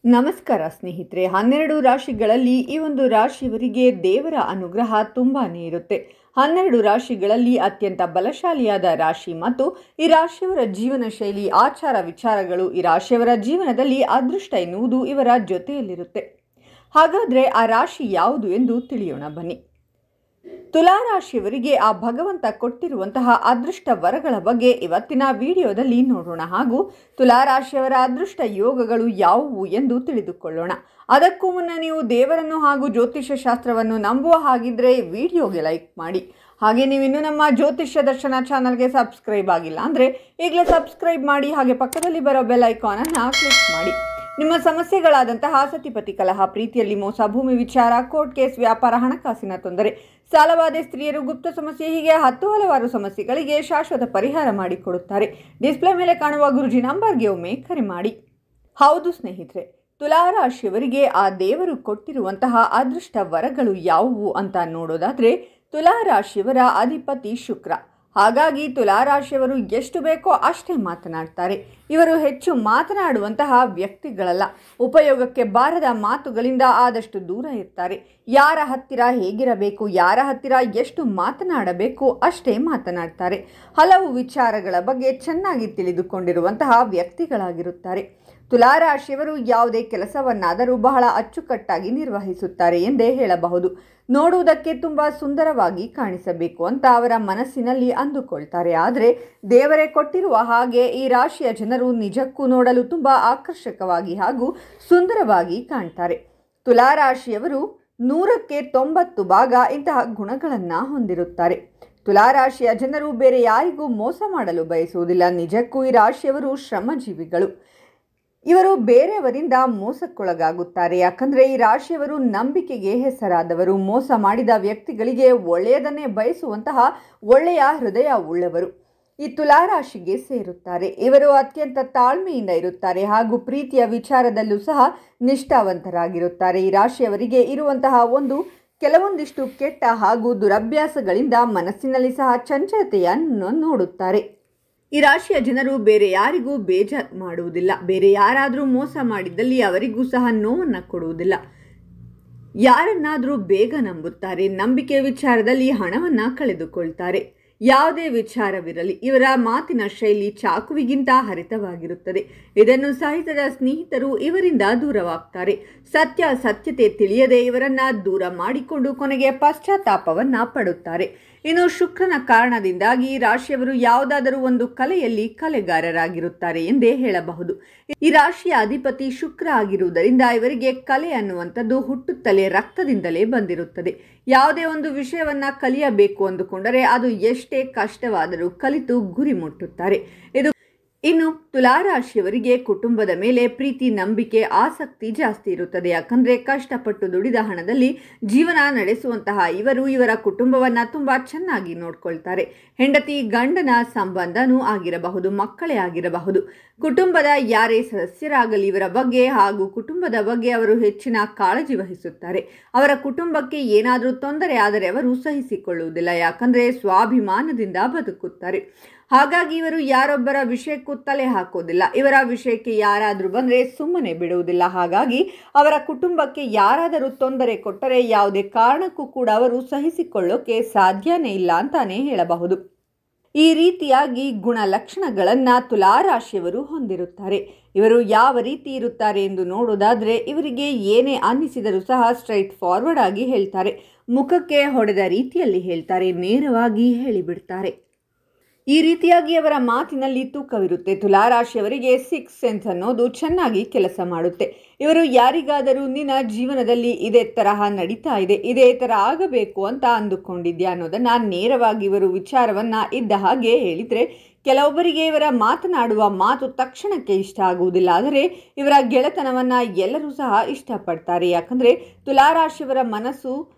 ನಮಸ್ಕಾರ ಸ್ನೇಹಿತರೆ. 12 ರಾಶಿಗಳಲ್ಲಿ ಈ ಒಂದು ರಾಶಿಯವರಿಗೆ ದೇವರ ಅನುಗ್ರಹ ತುಂಬಾನೇ ಇರುತ್ತೆ. 12 ರಾಶಿಗಳಲ್ಲಿ ಅತ್ಯಂತ ಬಲಶಾಲಿಯಾದ ರಾಶಿ ಮತ್ತು ಈ ರಾಶಿಯವರ ಜೀವನ ಶೈಲಿ, ಆಚಾರ ವಿಚಾರಗಳು, ಈ ರಾಶಿಯವರ ಜೀವನದಲ್ಲಿ ಅದೃಷ್ಟ ಎನ್ನುವುದು ಇವರ ಜೊತೆಯಲ್ಲಿರುತ್ತೆ. ಹಾಗಾದರೆ ಆ ರಾಶಿ ಯಾವುದು ಎಂದು ತಿಳಿಯೋಣ ಬನ್ನಿ. ತುಲಾ ರಾಶಿಯವರಿಗೆ ಆ ಭಗವಂತ ಕೊಟ್ಟಿರುವಂತಹ ಅದೃಷ್ಟ ವರಗಳ ಬಗ್ಗೆ ಇವತ್ತಿನ ವಿಡಿಯೋದಲ್ಲಿ ನೋಡೋಣ. ಹಾಗೂ ತುಲಾ ರಾಶಿಯವರ ಅದೃಷ್ಟ ಯೋಗಗಳು ಯಾವುವು ಎಂದು ತಿಳಿದುಕೊಳ್ಳೋಣ. ಅದಕ್ಕೂ ಮುನ್ನ ನೀವು ದೇವರನ್ನು ಹಾಗೂ ಜ್ಯೋತಿಷ್ಯ ಶಾಸ್ತ್ರವನ್ನು ನಂಬುವ ಹಾಗಿದ್ರೆ ವಿಡಿಯೋಗೆ ಲೈಕ್ ಮಾಡಿ. ಹಾಗೆ ನೀವಿನ್ನೂ ನಮ್ಮ ಜ್ಯೋತಿಷ್ಯ ದರ್ಶನ ಚಾನಲ್ಗೆ ಸಬ್ಸ್ಕ್ರೈಬ್ ಆಗಿಲ್ಲ ಅಂದರೆ ಈಗಲೇ ಸಬ್ಸ್ಕ್ರೈಬ್ ಮಾಡಿ. ಹಾಗೆ ಪಕ್ಕದಲ್ಲಿ ಬರೋ ಬೆಲ್ ಐಕಾನನ್ನು ಕ್ಲಿಕ್ ಮಾಡಿ. ನಿಮ್ಮ ಸಮಸ್ಯೆಗಳಾದಂತಹ ಸತಿಪತಿ ಕಲಹ, ಪ್ರೀತಿಯಲ್ಲಿ ಮೋಸ, ಭೂಮಿ ವಿಚಾರ, ಕೋರ್ಟ್ ಕೇಸ್, ವ್ಯಾಪಾರ, ಹಣಕಾಸಿನ ತೊಂದರೆ, ಸಾಲವಾದ ಸ್ತ್ರೀಯರು, ಗುಪ್ತ ಸಮಸ್ಯೆ, ಹೀಗೆ ಹಲವಾರು ಸಮಸ್ಯೆಗಳಿಗೆ ಶಾಶ್ವತ ಪರಿಹಾರ ಮಾಡಿಕೊಡುತ್ತಾರೆ. ಡಿಸ್ಪ್ಲೇ ಮೇಲೆ ಕಾಣುವ ಗುರುಜಿ ನಂಬರ್ಗೆ ಒಮ್ಮೆ ಕರೆ ಮಾಡಿ. ಹೌದು ಸ್ನೇಹಿತರೆ, ತುಲಾ ರಾಶಿಯವರಿಗೆ ಆ ದೇವರು ಕೊಟ್ಟಿರುವಂತಹ ಅದೃಷ್ಟ ವರಗಳು ಯಾವುವು ಅಂತ ನೋಡೋದಾದ್ರೆ, ತುಲಾ ರಾಶಿಯವರ ಅಧಿಪತಿ ಶುಕ್ರ. ಹಾಗಾಗಿ ತುಲಾ ರಾಶಿಯವರು ಎಷ್ಟು ಬೇಕೋ ಅಷ್ಟೇ ಮಾತನಾಡ್ತಾರೆ. ಇವರು ಹೆಚ್ಚು ಮಾತನಾಡುವಂತಹ ವ್ಯಕ್ತಿಗಳಲ್ಲ. ಉಪಯೋಗಕ್ಕೆ ಬಾರದ ಮಾತುಗಳಿಂದ ಆದಷ್ಟು ದೂರ ಇರ್ತಾರೆ. ಯಾರ ಹತ್ತಿರ ಹೇಗಿರಬೇಕು, ಯಾರ ಹತ್ತಿರ ಎಷ್ಟು ಮಾತನಾಡಬೇಕು ಅಷ್ಟೇ ಮಾತನಾಡ್ತಾರೆ. ಹಲವು ವಿಚಾರಗಳ ಬಗ್ಗೆ ಚೆನ್ನಾಗಿ ತಿಳಿದುಕೊಂಡಿರುವಂತಹ ವ್ಯಕ್ತಿಗಳಾಗಿರುತ್ತಾರೆ. ತುಲಾ ರಾಶಿಯವರು ಯಾವುದೇ ಕೆಲಸವನ್ನಾದರೂ ಬಹಳ ಅಚ್ಚುಕಟ್ಟಾಗಿ ನಿರ್ವಹಿಸುತ್ತಾರೆ ಎಂದೇ ಹೇಳಬಹುದು. ನೋಡುವುದಕ್ಕೆ ತುಂಬ ಸುಂದರವಾಗಿ ಕಾಣಿಸಬೇಕು ಅಂತ ಅವರ ಮನಸ್ಸಿನಲ್ಲಿ ಅಂದುಕೊಳ್ತಾರೆ. ಆದರೆ ದೇವರೇ ಕೊಟ್ಟಿರುವ ಹಾಗೆ ಈ ರಾಶಿಯ ಜನರು ನಿಜಕ್ಕೂ ನೋಡಲು ತುಂಬ ಆಕರ್ಷಕವಾಗಿ ಹಾಗೂ ಸುಂದರವಾಗಿ ಕಾಣ್ತಾರೆ. ತುಲಾ ರಾಶಿಯವರು 100ಕ್ಕೆ 90 ಭಾಗ ಇಂತಹ ಗುಣಗಳನ್ನು ಹೊಂದಿರುತ್ತಾರೆ. ತುಲಾ ರಾಶಿಯ ಜನರು ಬೇರೆ ಯಾರಿಗೂ ಮೋಸ ಮಾಡಲು ಬಯಸುವುದಿಲ್ಲ. ನಿಜಕ್ಕೂ ಈ ರಾಶಿಯವರು ಶ್ರಮಜೀವಿಗಳು. ಇವರು ಬೇರೆಯವರಿಂದ ಮೋಸಕ್ಕೊಳಗಾಗುತ್ತಾರೆ. ಯಾಕಂದರೆ ಈ ರಾಶಿಯವರು ನಂಬಿಕೆಗೆ ಹೆಸರಾದವರು. ಮೋಸ ಮಾಡಿದ ವ್ಯಕ್ತಿಗಳಿಗೆ ಒಳ್ಳೆಯದನ್ನೇ ಬಯಸುವಂತಹ ಒಳ್ಳೆಯ ಹೃದಯ ಉಳ್ಳವರು ಈ ತುಲಾ ರಾಶಿಗೆ ಸೇರುತ್ತಾರೆ. ಇವರು ಅತ್ಯಂತ ತಾಳ್ಮೆಯಿಂದ ಇರುತ್ತಾರೆ ಹಾಗೂ ಪ್ರೀತಿಯ ವಿಚಾರದಲ್ಲೂ ಸಹ ನಿಷ್ಠಾವಂತರಾಗಿರುತ್ತಾರೆ. ಈ ರಾಶಿಯವರಿಗೆ ಇರುವಂತಹ ಕೆಲವೊಂದಿಷ್ಟು ಕೆಟ್ಟ ಹಾಗೂ ದುರಭ್ಯಾಸಗಳಿಂದ ಮನಸ್ಸಿನಲ್ಲಿ ಸಹ ಚಂಚಲತೆಯನ್ನು ನೋಡುತ್ತಾರೆ. ಈ ರಾಶಿಯ ಜನರು ಬೇರೆ ಯಾರಿಗೂ ಬೇಜಾರು ಮಾಡುವುದಿಲ್ಲ. ಬೇರೆ ಯಾರಾದರೂ ಮೋಸ ಮಾಡಿದ್ದಲ್ಲಿ ಅವರಿಗೂ ಸಹ ನೋವನ್ನು ಕೊಡುವುದಿಲ್ಲ. ಯಾರನ್ನಾದರೂ ಬೇಗ ನಂಬುತ್ತಾರೆ. ನಂಬಿಕೆ ವಿಚಾರದಲ್ಲಿ ಹಣವನ್ನು ಕಳೆದುಕೊಳ್ತಾರೆ. ಯಾವುದೇ ವಿಚಾರವಿರಲಿ ಇವರ ಮಾತಿನ ಶೈಲಿ ಚಾಕುವಿಗಿಂತ ಹರಿತವಾಗಿರುತ್ತದೆ. ಇದನ್ನು ಸಹಿಸದ ಸ್ನೇಹಿತರು ಇವರಿಂದ ದೂರವಾಗ್ತಾರೆ. ಸತ್ಯತೆ ತಿಳಿಯದೆ ಇವರನ್ನ ದೂರ ಮಾಡಿಕೊಂಡು ಕೊನೆಗೆ ಪಶ್ಚಾತ್ತಾಪವನ್ನ ಪಡುತ್ತಾರೆ. ಇನ್ನು ಶುಕ್ರನ ಕಾರಣದಿಂದಾಗಿ ಈ ರಾಶಿಯವರು ಯಾವುದಾದರೂ ಒಂದು ಕಲೆಯಲ್ಲಿ ಕಲೆಗಾರರಾಗಿರುತ್ತಾರೆ ಎಂದೇ ಹೇಳಬಹುದು. ಈ ರಾಶಿಯ ಅಧಿಪತಿ ಶುಕ್ರ ಆಗಿರುವುದರಿಂದ ಇವರಿಗೆ ಕಲೆ ಅನ್ನುವಂಥದ್ದು ಹುಟ್ಟುತ್ತಲೇ ರಕ್ತದಿಂದಲೇ ಬಂದಿರುತ್ತದೆ. ಯಾವುದೇ ಒಂದು ವಿಷಯವನ್ನ ಕಲಿಯಬೇಕು ಅಂದುಕೊಂಡರೆ ಅದು ಎಷ್ಟೇ ಕಷ್ಟವಾದರೂ ಕಲಿತು ಗುರಿ ಮುಟ್ಟುತ್ತಾರೆ. ಇನ್ನು ತುಲಾ ರಾಶಿಯವರಿಗೆ ಕುಟುಂಬದ ಮೇಲೆ ಪ್ರೀತಿ, ನಂಬಿಕೆ, ಆಸಕ್ತಿ ಜಾಸ್ತಿ ಇರುತ್ತದೆ. ಯಾಕಂದರೆ ಕಷ್ಟಪಟ್ಟು ದುಡಿದ ಹಣದಲ್ಲಿ ಜೀವನ ನಡೆಸುವಂತಹ ಇವರ ಕುಟುಂಬವನ್ನು ತುಂಬ ಚೆನ್ನಾಗಿ ನೋಡ್ಕೊಳ್ತಾರೆ. ಹೆಂಡತಿ ಗಂಡನ ಸಂಬಂಧನೂ ಆಗಿರಬಹುದು, ಮಕ್ಕಳೇ ಆಗಿರಬಹುದು, ಕುಟುಂಬದ ಯಾರೇ ಸದಸ್ಯರಾಗಲಿ ಇವರ ಬಗ್ಗೆ ಹಾಗೂ ಕುಟುಂಬದ ಬಗ್ಗೆ ಅವರು ಹೆಚ್ಚಿನ ಕಾಳಜಿ ವಹಿಸುತ್ತಾರೆ. ಅವರ ಕುಟುಂಬಕ್ಕೆ ಏನಾದರೂ ತೊಂದರೆ ಆದರೆ ಅವರು ಸಹಿಸಿಕೊಳ್ಳುವುದಿಲ್ಲ. ಯಾಕಂದರೆ ಸ್ವಾಭಿಮಾನದಿಂದ ಬದುಕುತ್ತಾರೆ. ಹಾಗಾಗಿ ಇವರು ಯಾರೊಬ್ಬರ ವಿಷಯಕ್ಕೂ ತಲೆ ಹಾಕೋದಿಲ್ಲ. ಇವರ ವಿಷಯಕ್ಕೆ ಯಾರಾದರೂ ಬಂದರೆ ಸುಮ್ಮನೆ ಬಿಡುವುದಿಲ್ಲ. ಹಾಗಾಗಿ ಅವರ ಕುಟುಂಬಕ್ಕೆ ಯಾರಾದರೂ ತೊಂದರೆ ಕೊಟ್ಟರೆ ಯಾವುದೇ ಕಾರಣಕ್ಕೂ ಕೂಡ ಅವರು ಸಹಿಸಿಕೊಳ್ಳೋಕೆ ಸಾಧ್ಯನೇ ಇಲ್ಲ ಅಂತಾನೆ ಹೇಳಬಹುದು. ಈ ರೀತಿಯಾಗಿ ಗುಣಲಕ್ಷಣಗಳನ್ನು ತುಲಾ ರಾಶಿಯವರು ಹೊಂದಿರುತ್ತಾರೆ. ಇವರು ಯಾವ ರೀತಿ ಇರುತ್ತಾರೆ ಎಂದು ನೋಡೋದಾದರೆ, ಇವರಿಗೆ ಏನೇ ಅನ್ನಿಸಿದರೂ ಸಹ ಸ್ಟ್ರೈಟ್ ಫಾರ್ವರ್ಡ್ ಆಗಿ ಹೇಳ್ತಾರೆ. ಮುಖಕ್ಕೆ ಹೊಡೆದ ರೀತಿಯಲ್ಲಿ ಹೇಳ್ತಾರೆ, ನೇರವಾಗಿ ಹೇಳಿಬಿಡ್ತಾರೆ. ಈ ರೀತಿಯಾಗಿ ಅವರ ಮಾತಿನಲ್ಲಿ ತೂಕವಿರುತ್ತೆ. ತುಲಾ ರಾಶಿಯವರಿಗೆ 6th ಸೆನ್ಸ್ ಅನ್ನೋದು ಚೆನ್ನಾಗಿ ಕೆಲಸ ಮಾಡುತ್ತೆ. ಇವರು ಯಾರಿಗಾದರೂ ನಿನ್ನ ಜೀವನದಲ್ಲಿ ಇದೇ ತರಹ ನಡೀತಾ ಇದೆ, ಇದೇ ಥರ ಆಗಬೇಕು ಅಂತ ಅಂದುಕೊಂಡಿದ್ಯಾ ಅನ್ನೋದನ್ನು ನೇರವಾಗಿ ಇವರು ವಿಚಾರವನ್ನು ಇದ್ದ ಹಾಗೆ ಹೇಳಿದರೆ, ಕೆಲವೊಬ್ಬರಿಗೆ ಇವರ ಮಾತನಾಡುವ ಮಾತು ತಕ್ಷಣಕ್ಕೆ ಇಷ್ಟ ಆಗುವುದಿಲ್ಲ. ಆದರೆ ಇವರ ಗೆಳೆತನವನ್ನು ಎಲ್ಲರೂ ಸಹ ಇಷ್ಟಪಡ್ತಾರೆ. ಯಾಕಂದರೆ ತುಲಾ ರಾಶಿಯವರ ಮನಸ್ಸು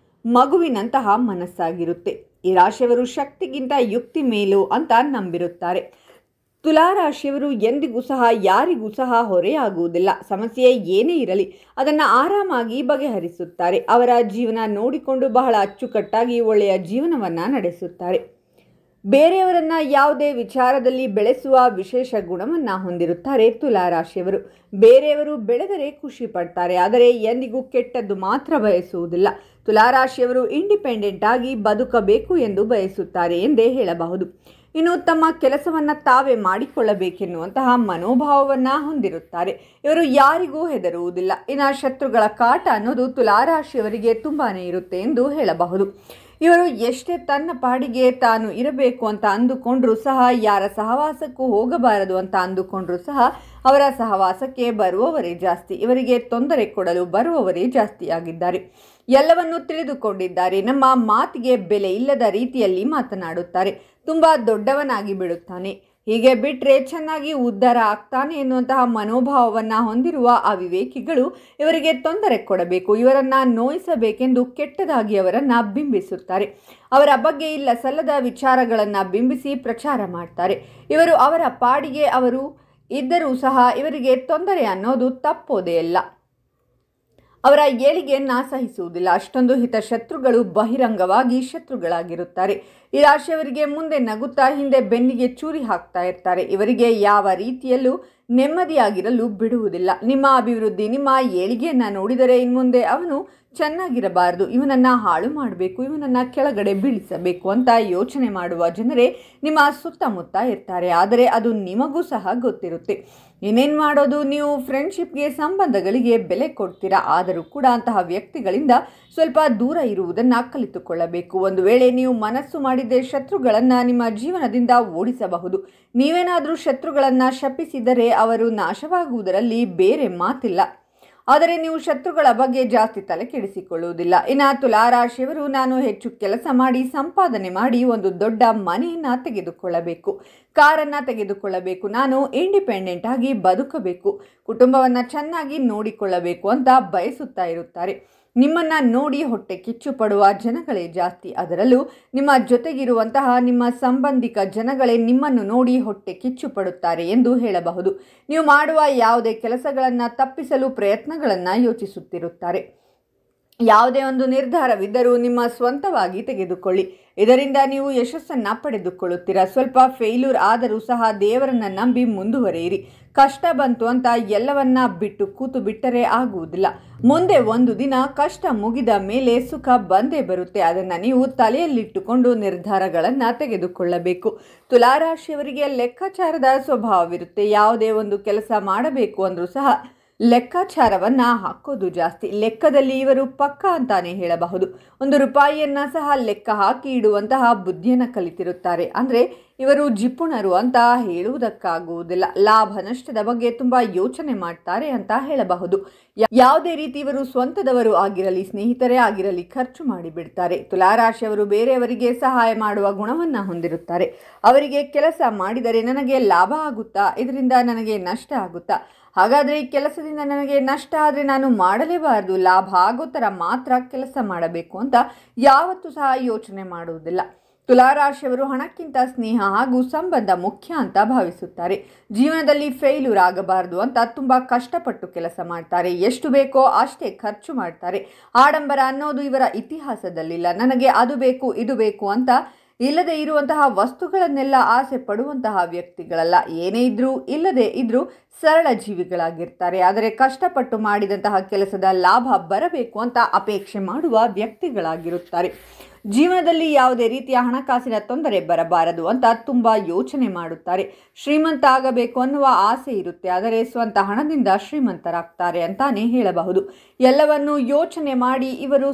ಮಗುವಿನಂತಹ ಮನಸ್ಸಾಗಿರುತ್ತೆ. ಈ ರಾಶಿಯವರು ಶಕ್ತಿಗಿಂತ ಯುಕ್ತಿ ಮೇಲು ಅಂತ ನಂಬಿರುತ್ತಾರೆ. ತುಲಾ ರಾಶಿಯವರು ಎಂದಿಗೂ ಸಹ ಯಾರಿಗೂ ಸಹ ಹೊರೆಯಾಗುವುದಿಲ್ಲ. ಸಮಸ್ಯೆ ಏನೇ ಇರಲಿ ಅದನ್ನು ಆರಾಮಾಗಿ ಬಗೆಹರಿಸುತ್ತಾರೆ. ಅವರ ಜೀವನ ನೋಡಿಕೊಂಡು ಬಹಳ ಅಚ್ಚುಕಟ್ಟಾಗಿ ಒಳ್ಳೆಯ ಜೀವನವನ್ನು ನಡೆಸುತ್ತಾರೆ. ಬೇರೆಯವರನ್ನ ಯಾವುದೇ ವಿಚಾರದಲ್ಲಿ ಬೆಳೆಸುವ ವಿಶೇಷ ಗುಣವನ್ನ ಹೊಂದಿರುತ್ತಾರೆ ತುಲಾರಾಶಿಯವರು. ಬೇರೆಯವರು ಬೆಳೆದರೆ ಖುಷಿ ಪಡ್ತಾರೆ, ಆದರೆ ಎಂದಿಗೂ ಕೆಟ್ಟದ್ದು ಮಾತ್ರ ಬಯಸುವುದಿಲ್ಲ. ತುಲಾರಾಶಿಯವರು ಇಂಡಿಪೆಂಡೆಂಟ್ ಆಗಿ ಬದುಕಬೇಕು ಎಂದು ಬಯಸುತ್ತಾರೆ ಎಂದೇ ಹೇಳಬಹುದು. ಇನ್ನು ತಮ್ಮ ಕೆಲಸವನ್ನು ತಾವೇ ಮಾಡಿಕೊಳ್ಳಬೇಕೆನ್ನುವಂತಹ ಮನೋಭಾವವನ್ನು ಹೊಂದಿರುತ್ತಾರೆ. ಇವರು ಯಾರಿಗೂ ಹೆದರುವುದಿಲ್ಲ. ಇನ್ನು ಶತ್ರುಗಳ ಕಾಟ ಅನ್ನೋದು ತುಲಾರಾಶಿಯವರಿಗೆ ತುಂಬಾನೇ ಇರುತ್ತೆ ಎಂದು ಹೇಳಬಹುದು. ಇವರು ಎಷ್ಟೇ ತನ್ನ ಪಾಡಿಗೆ ತಾನು ಇರಬೇಕು ಅಂತ ಅಂದುಕೊಂಡ್ರೂ ಸಹ, ಯಾರ ಸಹವಾಸಕ್ಕೂ ಹೋಗಬಾರದು ಅಂತ ಅಂದುಕೊಂಡ್ರೂ ಸಹ ಅವರ ಸಹವಾಸಕ್ಕೆ ಬರುವವರೇ ಜಾಸ್ತಿ. ಇವರಿಗೆ ತೊಂದರೆ ಕೊಡಲು ಬರುವವರೇ ಜಾಸ್ತಿಯಾಗಿದ್ದಾರೆ. ಎಲ್ಲವನ್ನೂ ತಿಳಿದುಕೊಂಡಿದ್ದಾರೆ. ನಮ್ಮ ಮಾತಿಗೆ ಬೆಲೆ ಇಲ್ಲದ ರೀತಿಯಲ್ಲಿ ಮಾತನಾಡುತ್ತಾರೆ. ತುಂಬ ದೊಡ್ಡವನಾಗಿ ಬಿಡುತ್ತಾನೆ, ಹೀಗೆ ಬಿಟ್ಟರೆ ಚೆನ್ನಾಗಿ ಉದ್ಧಾರ ಆಗ್ತಾನೆ ಎನ್ನುವಂತಹ ಮನೋಭಾವವನ್ನು ಹೊಂದಿರುವ ಅವಿವೇಕಿಗಳು ಇವರಿಗೆ ತೊಂದರೆ ಕೊಡಬೇಕು, ಇವರನ್ನು ನೋಯಿಸಬೇಕೆಂದು ಕೆಟ್ಟದಾಗಿ ಅವರನ್ನು ಬಿಂಬಿಸುತ್ತಾರೆ. ಅವರ ಬಗ್ಗೆ ಇಲ್ಲ ಸಲ್ಲದ ವಿಚಾರಗಳನ್ನು ಬಿಂಬಿಸಿ ಪ್ರಚಾರ ಮಾಡ್ತಾರೆ. ಇವರು ಅವರ ಪಾಡಿಗೆ ಅವರು ಇದ್ದರೂ ಸಹ ಇವರಿಗೆ ತೊಂದರೆ ಅನ್ನೋದು ತಪ್ಪೋದೇ ಇಲ್ಲ. ಅವರ ಏಳಿಗೆಯನ್ನು ಸಹಿಸುವುದಿಲ್ಲ. ಅಷ್ಟೊಂದು ಹಿತಶತ್ರುಗಳು ಬಹಿರಂಗವಾಗಿ ಶತ್ರುಗಳಾಗಿರುತ್ತಾರೆ. ಈ ರಾಶಿಯವರಿಗೆ ಮುಂದೆ ನಗುತ್ತಾ ಹಿಂದೆ ಬೆನ್ನಿಗೆ ಚೂರಿ ಹಾಕ್ತಾ ಇರ್ತಾರೆ. ಇವರಿಗೆ ಯಾವ ರೀತಿಯಲ್ಲೂ ನೆಮ್ಮದಿಯಾಗಿರಲು ಬಿಡುವುದಿಲ್ಲ. ನಿಮ್ಮ ಅಭಿವೃದ್ಧಿ, ನಿಮ್ಮ ಏಳಿಗೆಯನ್ನು ನೋಡಿದರೆ ಇನ್ಮುಂದೆ ಅವನು ಚೆನ್ನಾಗಿರಬಾರದು, ಇವನನ್ನು ಹಾಳು ಮಾಡಬೇಕು, ಇವನನ್ನು ಕೆಳಗಡೆ ಬೀಳಿಸಬೇಕು ಅಂತ ಯೋಚನೆ ಮಾಡುವ ಜನರೇ ನಿಮ್ಮ ಸುತ್ತಮುತ್ತ ಇರ್ತಾರೆ. ಆದರೆ ಅದು ನಿಮಗೂ ಸಹ ಗೊತ್ತಿರುತ್ತೆ. ಇನ್ನೇನು ಮಾಡೋದು, ನೀವು ಫ್ರೆಂಡ್ಶಿಪ್ಗೆ, ಸಂಬಂಧಗಳಿಗೆ ಬೆಲೆ ಕೊಡ್ತೀರಾ. ಆದರೂ ಕೂಡ ಅಂತಹ ವ್ಯಕ್ತಿಗಳಿಂದ ಸ್ವಲ್ಪ ದೂರ ಇರುವುದನ್ನು ಕಲಿತುಕೊಳ್ಳಬೇಕು. ಒಂದು ವೇಳೆ ನೀವು ಮನಸ್ಸು ಮಾಡಿದ್ದೇ ಶತ್ರುಗಳನ್ನು ನಿಮ್ಮ ಜೀವನದಿಂದ ಓಡಿಸಬಹುದು. ನೀವೇನಾದರೂ ಶತ್ರುಗಳನ್ನು ಶಪಿಸಿದರೆ ಅವರು ನಾಶವಾಗುವುದರಲ್ಲಿ ಬೇರೆ ಮಾತಿಲ್ಲ. ಆದರೆ ನೀವು ಶತ್ರುಗಳ ಬಗ್ಗೆ ಜಾಸ್ತಿ ತಲೆ ಕೆಡಿಸಿಕೊಳ್ಳುವುದಿಲ್ಲ. ಇನ್ನು ತುಲಾರಾಶಿಯವರು, ನಾನು ಹೆಚ್ಚು ಕೆಲಸ ಮಾಡಿ ಸಂಪಾದನೆ ಮಾಡಿ ಒಂದು ದೊಡ್ಡ ಮನೆಯನ್ನು ತೆಗೆದುಕೊಳ್ಳಬೇಕು, ಕಾರನ್ನು ತೆಗೆದುಕೊಳ್ಳಬೇಕು, ನಾನು ಇಂಡಿಪೆಂಡೆಂಟ್ ಆಗಿ ಬದುಕಬೇಕು, ಕುಟುಂಬವನ್ನು ಚೆನ್ನಾಗಿ ನೋಡಿಕೊಳ್ಳಬೇಕು ಅಂತ ಬಯಸುತ್ತಾ ಇರುತ್ತಾರೆ. ನಿಮ್ಮನ್ನು ನೋಡಿ ಹೊಟ್ಟೆ ಕಿಚ್ಚು ಪಡುವ ಜನಗಳೇ ಜಾಸ್ತಿ. ಅದರಲ್ಲೂ ನಿಮ್ಮ ಜೊತೆಗಿರುವಂತಹ ನಿಮ್ಮ ಸಂಬಂಧಿಕ ಜನಗಳೇ ನಿಮ್ಮನ್ನು ನೋಡಿ ಹೊಟ್ಟೆ ಕಿಚ್ಚು ಪಡುತ್ತಾರೆ ಎಂದು ಹೇಳಬಹುದು. ನೀವು ಮಾಡುವ ಯಾವುದೇ ಕೆಲಸಗಳನ್ನು ತಪ್ಪಿಸಲು ಪ್ರಯತ್ನಗಳನ್ನು ಯೋಚಿಸುತ್ತಿರುತ್ತಾರೆ. ಯಾವುದೇ ಒಂದು ನಿರ್ಧಾರವಿದ್ದರೂ ನಿಮ್ಮ ಸ್ವಂತವಾಗಿ ತೆಗೆದುಕೊಳ್ಳಿ, ಇದರಿಂದ ನೀವು ಯಶಸ್ಸನ್ನು ಪಡೆದುಕೊಳ್ಳುತ್ತೀರಾ. ಸ್ವಲ್ಪ ಫೇಲ್ಯೂರ್ ಆದರೂ ಸಹ ದೇವರನ್ನು ನಂಬಿ ಮುಂದುವರಿಯಿರಿ. ಕಷ್ಟ ಬಂತು ಅಂತ ಎಲ್ಲವನ್ನ ಬಿಟ್ಟು ಕೂತು ಬಿಟ್ಟರೆ ಆಗುವುದಿಲ್ಲ. ಮುಂದೆ ಒಂದು ದಿನ ಕಷ್ಟ ಮುಗಿದ ಮೇಲೆ ಸುಖ ಬಂದೇ ಬರುತ್ತೆ. ಅದನ್ನು ನೀವು ತಲೆಯಲ್ಲಿಟ್ಟುಕೊಂಡು ನಿರ್ಧಾರಗಳನ್ನು ತೆಗೆದುಕೊಳ್ಳಬೇಕು. ತುಲಾರಾಶಿಯವರಿಗೆ ಲೆಕ್ಕಾಚಾರದ ಸ್ವಭಾವವಿರುತ್ತೆ. ಯಾವುದೇ ಒಂದು ಕೆಲಸ ಮಾಡಬೇಕು ಅಂದರೂ ಸಹ ಲೆಕ್ಕಾಚಾರವನ್ನ ಹಾಕೋದು ಜಾಸ್ತಿ. ಲೆಕ್ಕದಲ್ಲಿ ಇವರು ಪಕ್ಕ ಅಂತಾನೆ ಹೇಳಬಹುದು. ಒಂದು ರೂಪಾಯಿಯನ್ನ ಸಹ ಲೆಕ್ಕ ಹಾಕಿ ಇಡುವಂತಹ ಬುದ್ಧಿಯನ್ನು ಕಲಿತಿರುತ್ತಾರೆ. ಅಂದರೆ ಇವರು ಜಿಪುಣರು ಅಂತ ಹೇಳುವುದಕ್ಕಾಗುವುದಿಲ್ಲ. ಲಾಭ ನಷ್ಟದ ಬಗ್ಗೆ ತುಂಬಾ ಯೋಚನೆ ಮಾಡ್ತಾರೆ ಅಂತ ಹೇಳಬಹುದು. ಯಾವುದೇ ರೀತಿ ಇವರು ಸ್ವಂತದವರು ಆಗಿರಲಿ, ಸ್ನೇಹಿತರೇ ಆಗಿರಲಿ, ಖರ್ಚು ಮಾಡಿಬಿಡ್ತಾರೆ. ತುಲಾರಾಶಿಯವರು ಬೇರೆಯವರಿಗೆ ಸಹಾಯ ಮಾಡುವ ಗುಣವನ್ನು ಹೊಂದಿರುತ್ತಾರೆ. ಅವರಿಗೆ ಕೆಲಸ ಮಾಡಿದರೆ ನನಗೆ ಲಾಭ ಆಗುತ್ತಾ, ಇದರಿಂದ ನನಗೆ ನಷ್ಟ ಆಗುತ್ತಾ, ಹಾಗಾದರೆ ಈ ಕೆಲಸದಿಂದ ನನಗೆ ನಷ್ಟ ಆದರೆ ನಾನು ಮಾಡಲೇಬಾರದು, ಲಾಭ ಆಗೋ ಥರ ಮಾತ್ರ ಕೆಲಸ ಮಾಡಬೇಕು ಅಂತ ಯಾವತ್ತೂ ಸಹ ಯೋಚನೆ ಮಾಡುವುದಿಲ್ಲ. ತುಲಾರಾಶಿಯವರು ಹಣಕ್ಕಿಂತ ಸ್ನೇಹ ಹಾಗೂ ಸಂಬಂಧ ಮುಖ್ಯ ಅಂತ ಭಾವಿಸುತ್ತಾರೆ. ಜೀವನದಲ್ಲಿ ಫೇಲ್ಯೂರ್ ಆಗಬಾರದು ಅಂತ ತುಂಬ ಕಷ್ಟಪಟ್ಟು ಕೆಲಸ ಮಾಡ್ತಾರೆ. ಎಷ್ಟು ಬೇಕೋ ಅಷ್ಟೇ ಖರ್ಚು ಮಾಡ್ತಾರೆ. ಆಡಂಬರ ಅನ್ನೋದು ಇವರ ಇತಿಹಾಸದಲ್ಲಿಲ್ಲ. ನನಗೆ ಅದು ಬೇಕು ಇದು ಬೇಕು ಅಂತ ಇಲ್ಲದೆ ಇರುವಂತಹ ವಸ್ತುಗಳನ್ನೆಲ್ಲ ಆಸೆ ಪಡುವಂತಹ ವ್ಯಕ್ತಿಗಳಲ್ಲ. ಏನೇ ಇದ್ರೂ ಇಲ್ಲದೆ ಇದ್ರೂ ಸರಳ ಜೀವಿಗಳಾಗಿರ್ತಾರೆ. ಆದರೆ ಕಷ್ಟಪಟ್ಟು ಮಾಡಿದಂತಹ ಕೆಲಸದ ಲಾಭ ಬರಬೇಕು ಅಂತ ಅಪೇಕ್ಷೆ ಮಾಡುವ ವ್ಯಕ್ತಿಗಳಾಗಿರುತ್ತಾರೆ. ಜೀವನದಲ್ಲಿ ಯಾವುದೇ ರೀತಿಯ ಹಣಕಾಸಿನ ತೊಂದರೆ ಬರಬಾರದು ಅಂತ ತುಂಬ ಯೋಚನೆ ಮಾಡುತ್ತಾರೆ. ಶ್ರೀಮಂತ ಆಗಬೇಕು ಅನ್ನುವ ಆಸೆ ಇರುತ್ತೆ, ಆದರೆ ಸ್ವಂತ ಹಣದಿಂದ ಶ್ರೀಮಂತರಾಗ್ತಾರೆ ಅಂತಾನೆ ಹೇಳಬಹುದು. ಎಲ್ಲವನ್ನೂ ಯೋಚನೆ ಮಾಡಿ ಇವರು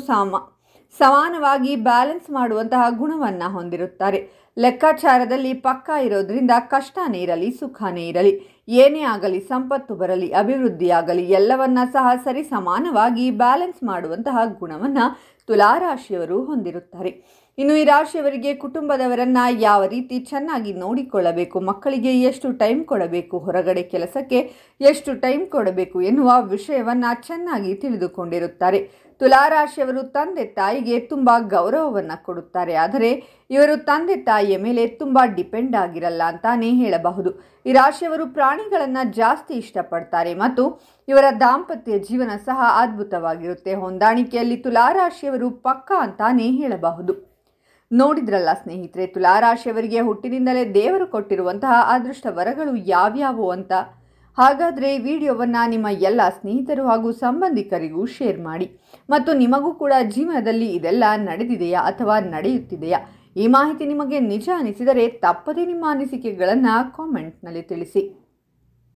ಸಮಾನವಾಗಿ ಬ್ಯಾಲೆನ್ಸ್ ಮಾಡುವಂತಹ ಗುಣವನ್ನು ಹೊಂದಿರುತ್ತಾರೆ. ಲೆಕ್ಕಾಚಾರದಲ್ಲಿ ಪಕ್ಕ ಇರೋದ್ರಿಂದ ಕಷ್ಟನೇ ಇರಲಿ ಸುಖನೇ ಇರಲಿ, ಏನೇ ಆಗಲಿ, ಸಂಪತ್ತು ಬರಲಿ, ಅಭಿವೃದ್ಧಿಯಾಗಲಿ, ಎಲ್ಲವನ್ನ ಸಹ ಸರಿ ಸಮಾನವಾಗಿ ಬ್ಯಾಲೆನ್ಸ್ ಮಾಡುವಂತಹ ಗುಣವನ್ನು ತುಲಾರಾಶಿಯವರು ಹೊಂದಿರುತ್ತಾರೆ. ಇನ್ನು ಈ ರಾಶಿಯವರಿಗೆ ಕುಟುಂಬದವರನ್ನ ಯಾವ ರೀತಿ ಚೆನ್ನಾಗಿ ನೋಡಿಕೊಳ್ಳಬೇಕು, ಮಕ್ಕಳಿಗೆ ಎಷ್ಟು ಟೈಮ್ ಕೊಡಬೇಕು, ಹೊರಗಡೆ ಕೆಲಸಕ್ಕೆ ಎಷ್ಟು ಟೈಮ್ ಕೊಡಬೇಕು ಎನ್ನುವ ವಿಷಯವನ್ನು ಚೆನ್ನಾಗಿ ತಿಳಿದುಕೊಂಡಿರುತ್ತಾರೆ. ತುಲಾರಾಶಿಯವರು ತಂದೆ ತಾಯಿಗೆ ತುಂಬ ಗೌರವವನ್ನು ಕೊಡುತ್ತಾರೆ. ಆದರೆ ಇವರು ತಂದೆ ತಾಯಿಯ ಮೇಲೆ ತುಂಬ ಡಿಪೆಂಡ್ ಆಗಿರಲ್ಲ ಅಂತಾನೆ ಹೇಳಬಹುದು. ಈ ರಾಶಿಯವರು ಪ್ರಾಣಿಗಳನ್ನು ಜಾಸ್ತಿ ಇಷ್ಟಪಡ್ತಾರೆ ಮತ್ತು ಇವರ ದಾಂಪತ್ಯ ಜೀವನ ಸಹ ಅದ್ಭುತವಾಗಿರುತ್ತೆ. ಹೊಂದಾಣಿಕೆಯಲ್ಲಿ ತುಲಾರಾಶಿಯವರು ಪಕ್ಕಾ ಅಂತಾನೆ ಹೇಳಬಹುದು. ನೋಡಿದ್ರಲ್ಲ ಸ್ನೇಹಿತರೆ, ತುಲಾರಾಶಿಯವರಿಗೆ ಹುಟ್ಟಿನಿಂದಲೇ ದೇವರು ಕೊಟ್ಟಿರುವಂತಹ ಅದೃಷ್ಟ ವರಗಳು ಯಾವ್ಯಾವು ಅಂತ. ಹಾಗಾದರೆ ವಿಡಿಯೋವನ್ನು ನಿಮ್ಮ ಎಲ್ಲ ಸ್ನೇಹಿತರು ಹಾಗೂ ಸಂಬಂಧಿಕರಿಗೂ ಶೇರ್ ಮಾಡಿ. ಮತ್ತು ನಿಮಗೂ ಕೂಡ ಜೀವನದಲ್ಲಿ ಇದೆಲ್ಲ ನಡೆದಿದೆಯಾ ಅಥವಾ ನಡೆಯುತ್ತಿದೆಯಾ? ಈ ಮಾಹಿತಿ ನಿಮಗೆ ನಿಜ ಅನಿಸಿದರೆ ತಪ್ಪದೇ ನಿಮ್ಮ ಅನಿಸಿಕೆಗಳನ್ನು ಕಾಮೆಂಟ್ನಲ್ಲಿ ತಿಳಿಸಿ.